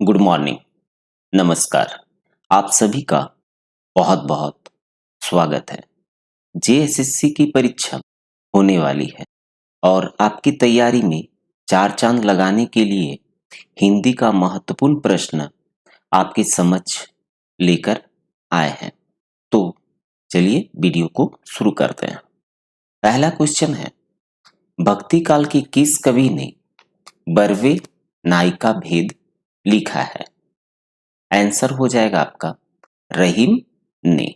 Good morning, नमस्कार। आप सभी का बहुत बहुत स्वागत है। जेएसएससी की परीक्षा होने वाली है और आपकी तैयारी में चार चांद लगाने के लिए हिंदी का महत्वपूर्ण प्रश्न आपके समक्ष लेकर आए हैं। तो चलिए वीडियो को शुरू करते हैं। पहला क्वेश्चन है, भक्ति काल के किस कवि ने बरवे नायिका भेद लिखा है? आंसर हो जाएगा आपका रहीम ने।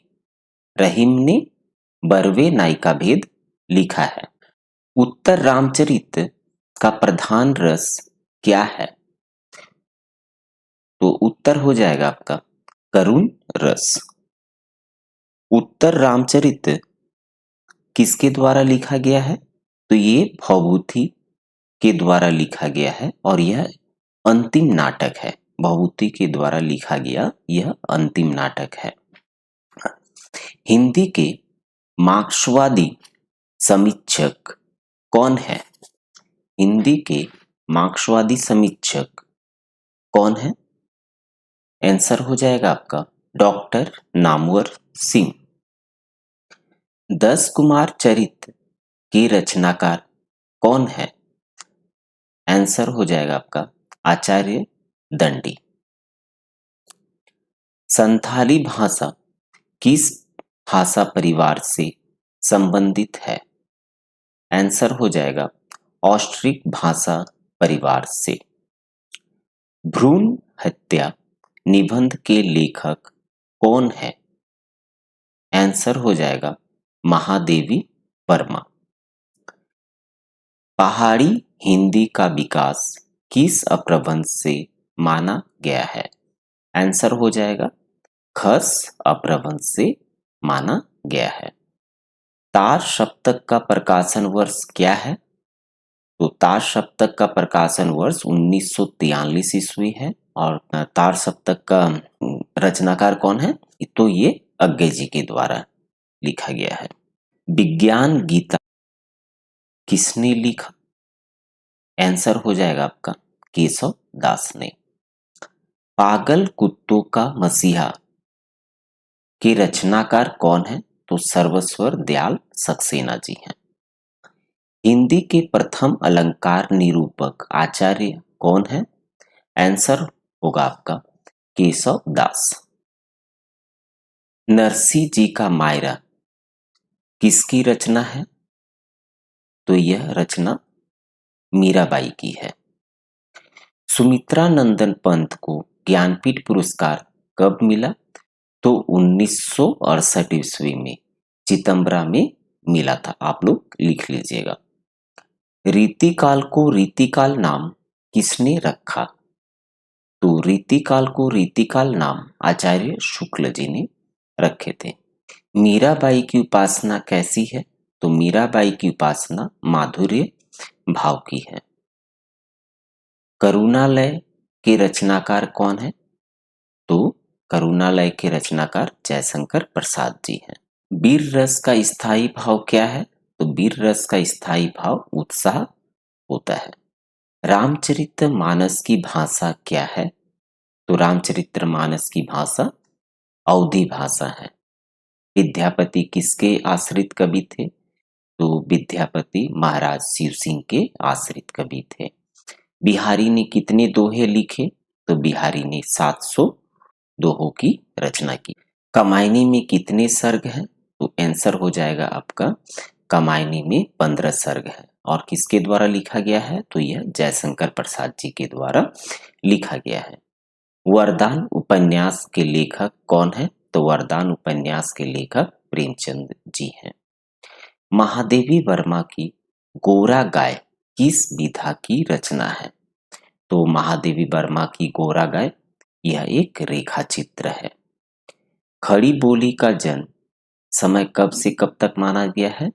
रहीम ने बरवे नायिका भेद लिखा है। उत्तर रामचरित का प्रधान रस क्या है? तो उत्तर हो जाएगा आपका करुण रस। उत्तर रामचरित किसके द्वारा लिखा गया है? तो ये भवभूति के द्वारा लिखा गया है और यह अंतिम नाटक है। भवभूति के द्वारा लिखा गया यह अंतिम नाटक है। हिंदी के मार्क्सवादी समीक्षक कौन है? हिंदी के मार्क्सवादी समीक्षक कौन है? आंसर हो जाएगा आपका डॉक्टर नामवर सिंह। 10 कुमार चरित्र के रचनाकार कौन है? आंसर हो जाएगा आपका आचार्य दंडी। संथाली भाषा किस भाषा परिवार से संबंधित है? आंसर हो जाएगा ऑस्ट्रिक भाषा परिवार से। भ्रूण हत्या निबंध के लेखक कौन है? आंसर हो जाएगा महादेवी वर्मा। पहाड़ी हिंदी का विकास किस अपभ्रंश से माना गया है? आंसर हो जाएगा खस अपभ्रंश से माना गया है। तार सप्तक का प्रकाशन वर्ष क्या है? तो तार सप्तक का प्रकाशन वर्ष 1943 ईस्वी है। और तार सप्तक का रचनाकार कौन है? तो ये अज्ञे जी के द्वारा लिखा गया है। विज्ञान गीता किसने लिखा? आंसर हो जाएगा आपका केशव दास ने। पागल कुत्तों का मसीहा के रचनाकार कौन है? तो सर्वस्वर दयाल सक्सेना जी हैं। हिंदी के प्रथम अलंकार निरूपक आचार्य कौन है? आंसर होगा आपका केशव दास। नरसी जी का मायरा किसकी रचना है? तो यह रचना मीराबाई की है। सुमित्रा नंदन पंत को ज्ञानपीठ पुरस्कार कब मिला? तो 1968 ईस्वी में चितंबरा में मिला था। आप लोग लिख लीजिएगा। रीतिकाल को रीतिकाल नाम किसने रखा? तो रीतिकाल को रीतिकाल नाम आचार्य शुक्ल जी ने रखे थे। मीराबाई की उपासना कैसी है? तो मीराबाई की उपासना माधुर्य भाव की है। करुणालय के रचनाकार कौन है? तो करुणालय के रचनाकार जयशंकर प्रसाद जी हैं। वीर रस का स्थायी भाव क्या है? तो वीर रस का स्थायी भाव उत्साह होता है। रामचरितमानस की भाषा क्या है? तो रामचरितमानस की भाषा अवधी भाषा है। विद्यापति किसके आश्रित कवि थे? तो विद्यापति महाराज शिव सिंह के आश्रित कवि थे। बिहारी ने कितने दोहे लिखे? तो बिहारी ने 700 दोहों की रचना की। कमायनी में कितने सर्ग हैं? तो आंसर हो जाएगा आपका कमायनी में 15 सर्ग है। और किसके द्वारा लिखा गया है? तो यह जयशंकर प्रसाद जी के द्वारा लिखा गया है। वरदान उपन्यास के लेखक कौन है? तो वरदान उपन्यास के लेखक प्रेमचंद जी हैं। महादेवी वर्मा की गोरा गाय किस विधा की रचना है? तो महादेवी वर्मा की गोरा गाय यह एक रेखा चित्र है। खड़ी बोली का जन्म समय कब से कब तक माना गया है?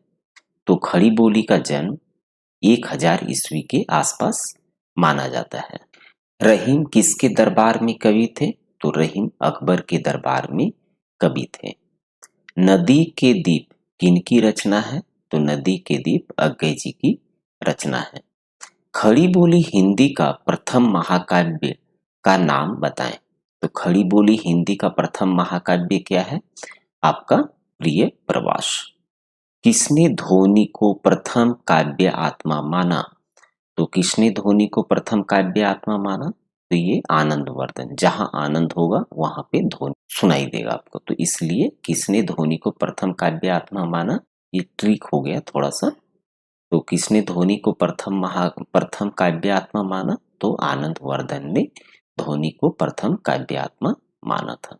तो खड़ी बोली का जन्म 1000 ईस्वी के आसपास माना जाता है। रहीम किसके दरबार में कवि थे? तो रहीम अकबर के दरबार में कवि थे। नदी के दीप किनकी रचना है? तो नदी के दीप अज्ञे जी की रचना है। खड़ी बोली हिंदी का प्रथम महाकाव्य का नाम बताएं। तो खड़ी बोली हिंदी का प्रथम महाकाव्य क्या है? आपका प्रिय प्रवास। किसने ध्वनि को प्रथम काव्य आत्मा माना? तो किसने ध्वनि को प्रथम काव्य आत्मा माना? तो ये आनंदवर्धन। जहां आनंद होगा वहां पे ध्वनि सुनाई देगा आपको, तो इसलिए किसने ध्वनि को प्रथम काव्य आत्मा माना? ये ट्रिक हो गया थोड़ा सा। तो किसने ध्वनि को प्रथम काव्य आत्मा माना? तो आनंदवर्धन ने ध्वनि को प्रथम काव्य आत्मा माना था।